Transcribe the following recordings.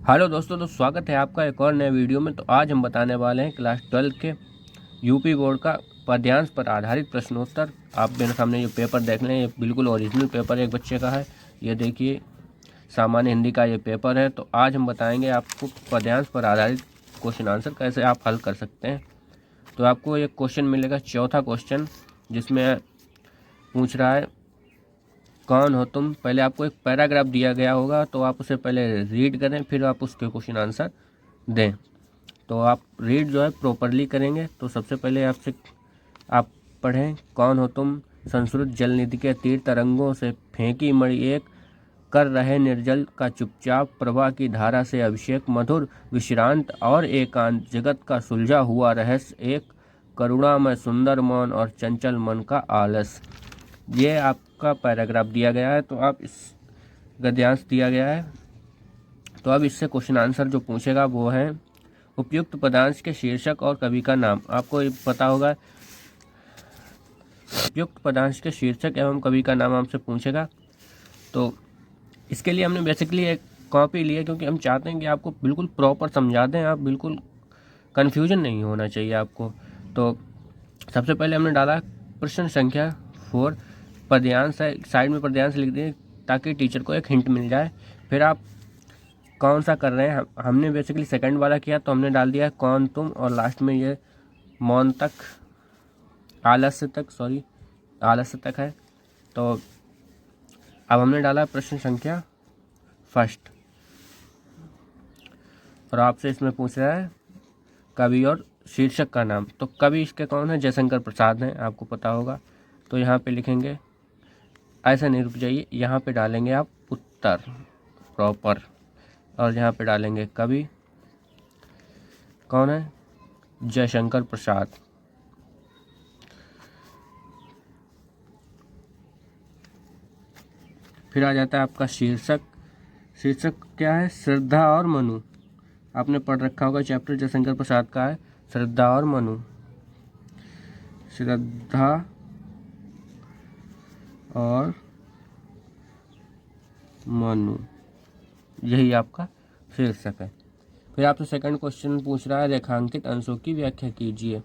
Hello दोस्तों, तो स्वागत है आपका एक और नए वीडियो में। तो आज हम बताने वाले हैं क्लास 12 के यूपी बोर्ड का पद्यांश पर आधारित प्रश्नोत्तर। आप मेरे सामने ये पेपर देख लें, ये बिल्कुल ओरिजिनल पेपर एक बच्चे का है। ये देखिए, सामान्य हिंदी का ये पेपर है। तो आज हम बताएंगे आपको पद्यांश पर आधारित क्वेश्चन आंसर कैसे आप हल कर सकते हैं। तो आपको एक क्वेश्चन मिलेगा, चौथा क्वेश्चन, जिसमें पूछ रहा है कौन हो तुम। पहले आपको एक पैराग्राफ दिया गया होगा, तो आप उसे पहले रीड करें, फिर आप उसके क्वेश्चन आंसर दें। तो आप रीड जो है प्रॉपरली करेंगे। तो सबसे पहले आपसे आप पढ़ें, कौन हो तुम, संस्कृत जल निधि के तीर तरंगों से फेंकी मणि एक, कर रहे निर्जल का चुपचाप प्रवाह की धारा से अभिषेक, मधुर विश्रांत और एकांत, जगत का सुलझा हुआ रहस्य एक, करुणामय सुंदर मौन और चंचल मन का आलस। ये आपका पैराग्राफ दिया गया है। तो आप इस गद्यांश दिया गया है। तो अब इससे क्वेश्चन आंसर जो पूछेगा वो है उपयुक्त पदांश के शीर्षक और कवि का नाम। आपको ये पता होगा, उपयुक्त पदांश के शीर्षक एवं कवि का नाम आपसे पूछेगा। तो इसके लिए हमने बेसिकली एक कॉपी ली है, क्योंकि हम चाहते हैं कि आपको बिल्कुल प्रॉपर समझा दें, आप बिल्कुल कन्फ्यूजन नहीं होना चाहिए आपको। तो सबसे पहले हमने डाला प्रश्न संख्या 4, पद्यांश है, साइड में पद्यांश लिख दिए ताकि टीचर को एक हिंट मिल जाए। फिर आप कौन सा कर रहे हैं, हमने बेसिकली सेकंड वाला किया, तो हमने डाल दिया कौन तुम, और लास्ट में ये मौन तक, आलस्य तक है। तो अब हमने डाला प्रश्न संख्या 1 और आपसे इसमें पूछ रहा है कवि और शीर्षक का नाम। तो कवि इसके कौन है, जयशंकर प्रसाद हैं, आपको पता होगा। तो यहाँ पे लिखेंगे, ऐसा नहीं, रुक जाइए, यहाँ पे डालेंगे आप उत्तर प्रॉपर, और यहाँ पे डालेंगे कवि कौन है, जयशंकर प्रसाद। फिर आ जाता है आपका शीर्षक। शीर्षक क्या है, श्रद्धा और मनु। आपने पढ़ रखा होगा, चैप्टर जयशंकर प्रसाद का है श्रद्धा और मनु। श्रद्धा और मनु, यही आपका शीर्षक है। फिर आपसे सेकंड क्वेश्चन पूछ रहा है रेखांकित अंशों की व्याख्या कीजिए।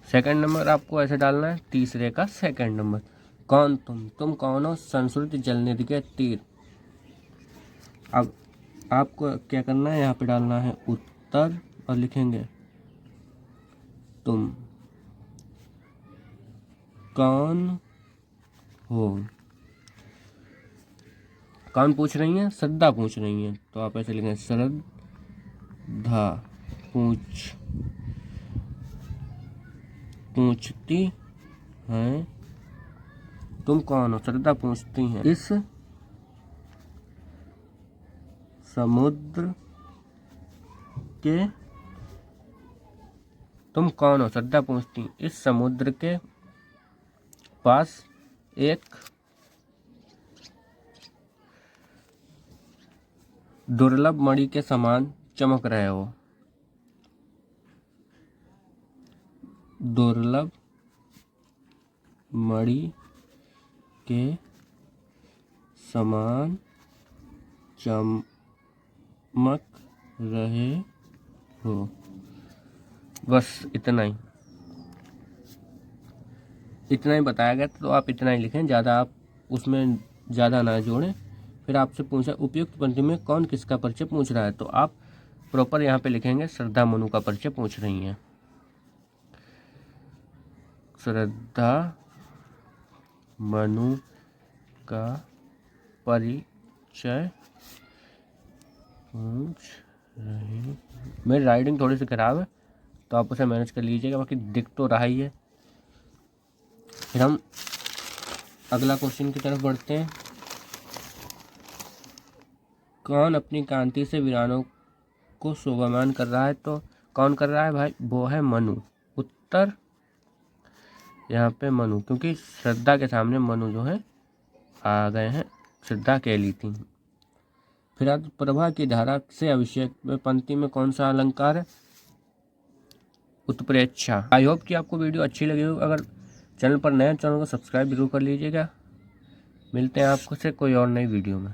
सेकंड नंबर आपको ऐसे डालना है, तीसरे का सेकंड नंबर, कौन तुम कौन हो, संस्कृत जल निधि के तीर। अब आपको क्या करना है, यहाँ पे डालना है उत्तर और लिखेंगे तुम कौन हो। कौन पूछ रही हैं, श्रद्धा पूछ रही हैं, तो आप ऐसे लिखेंगे श्रद्धा पूछती हैं तुम कौन हो, श्रद्धा पूछती हैं इस समुद्र के, तुम कौन हो, श्रद्धा पूछती इस समुद्र के पास एक दुर्लभ मणि के समान चमक रहे हो। दुर्लभ मणि के समान चमक रहे हो। बस इतना ही बताया गया, तो आप इतना ही लिखें, ज़्यादा आप उसमें ज़्यादा ना जोड़ें। फिर आपसे पूछा उपयुक्त पंक्ति में कौन किसका परिचय पूछ रहा है, तो आप प्रॉपर यहाँ पे लिखेंगे श्रद्धा मनु का परिचय पूछ रही हैं। श्रद्धा मनु का परिचय पूछ रही। मेरी राइटिंग थोड़ी सी खराब है, तो आप उसे मैनेज कर लीजिएगा, बाकी दिख तो रहा ही है। फिर हम अगला क्वेश्चन की तरफ बढ़ते हैं। कौन अपनी कांति से वीरानों को शोभामान कर रहा है, तो कौन कर रहा है भाई, वो है मनु। उत्तर यहाँ पे मनु, क्योंकि श्रद्धा के सामने मनु जो है आ गए हैं, श्रद्धा कह ली थी। फिर आज प्रभा की धारा से अभिषेक में पंक्ति में कौन सा अलंकार है, उत्प्रेक्षा। आई होप कि आपको वीडियो अच्छी लगी हो। अगर चैनल पर नए, चैनल को सब्सक्राइब जरूर कर लीजिएगा। मिलते हैं आपको से कोई और नई वीडियो में।